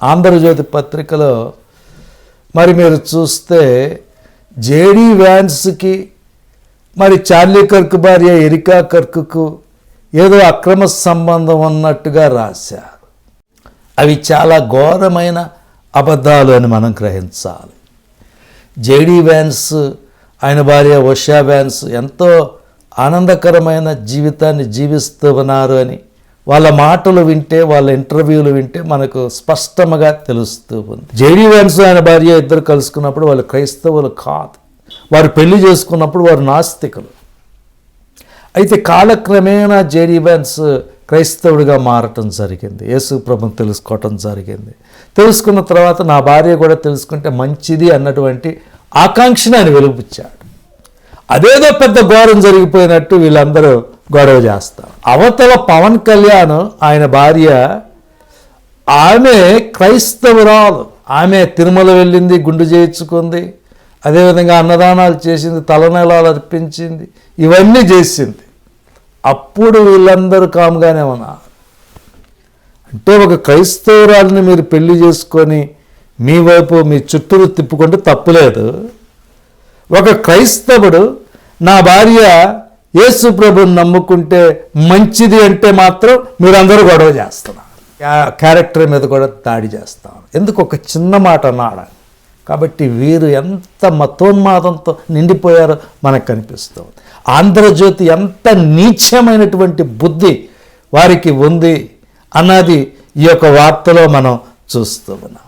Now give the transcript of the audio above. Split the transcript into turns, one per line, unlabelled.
ఆంధ్రజ్యోతి పత్రికలో మరి మీరు చూస్తే జేడీ వ్యాన్స్కి మరి చార్లీ కర్క్ భార్య ఎరికా కర్క్కు ఏదో అక్రమ సంబంధం ఉన్నట్టుగా రాశారు. అవి చాలా ఘోరమైన అబద్ధాలు అని మనం గ్రహించాలి. జేడీ వ్యాన్స్ ఆయన భార్య ఉషా వ్యాన్స్ ఎంతో ఆనందకరమైన జీవితాన్ని జీవిస్తూ ఉన్నారు అని వాళ్ళ మాటలు వింటే, వాళ్ళ ఇంటర్వ్యూలు వింటే మనకు స్పష్టంగా తెలుస్తూ ఉంది. జేడీ వ్యాన్స్ ఆయన భార్య ఇద్దరు కలుసుకున్నప్పుడు వాళ్ళు క్రైస్తవులు కాదు. వారు పెళ్లి చేసుకున్నప్పుడు వారు నాస్తికులు. అయితే కాలక్రమేణా జేడీ వ్యాన్స్ క్రైస్తవుడిగా మారటం జరిగింది. యేసు ప్రభుని తెలుసుకోవటం జరిగింది. తెలుసుకున్న తర్వాత నా భార్య కూడా తెలుసుకుంటే మంచిది అన్నటువంటి ఆకాంక్షను ఆయన వెలుగుపుచ్చాడు. అదేదో పెద్ద ఘోరం జరిగిపోయినట్టు వీళ్ళందరూ గొడవ చేస్తారు. అవతల పవన్ కళ్యాణ్ ఆయన భార్య, ఆమె క్రైస్తవురాలు. ఆమె తిరుమల వెళ్ళింది, గుండు చేయించుకుంది, అదేవిధంగా అన్నదానాలు చేసింది, తలనీలాలు అర్పించింది, ఇవన్నీ చేసింది. అప్పుడు వీళ్ళందరూ కాముగానే ఉన్నారు. అంటే ఒక క్రైస్తవురాలని మీరు పెళ్లి చేసుకొని మీ వైపు మీ చుట్టూరు తిప్పుకుంటే తప్పులేదు. ఒక క్రైస్తవుడు నా భార్య యేసు ప్రభుని నమ్ముకుంటే మంచిది అంటే మాత్రం మీరందరూ గొడవ చేస్తున్నారు. క్యారెక్టర్ మీద కూడా దాడి చేస్తారు. ఎందుకు? ఒక చిన్న మాట అన్నాడు. కాబట్టి వీరు ఎంత మతోన్మాదంతో నిండిపోయారో మనకు కనిపిస్తుంది. ఆంధ్రజ్యోతి ఎంత నీచమైనటువంటి బుద్ధి వారికి ఉంది అన్నది ఈ యొక్క వార్తలో మనం చూస్తూ ఉన్నాం.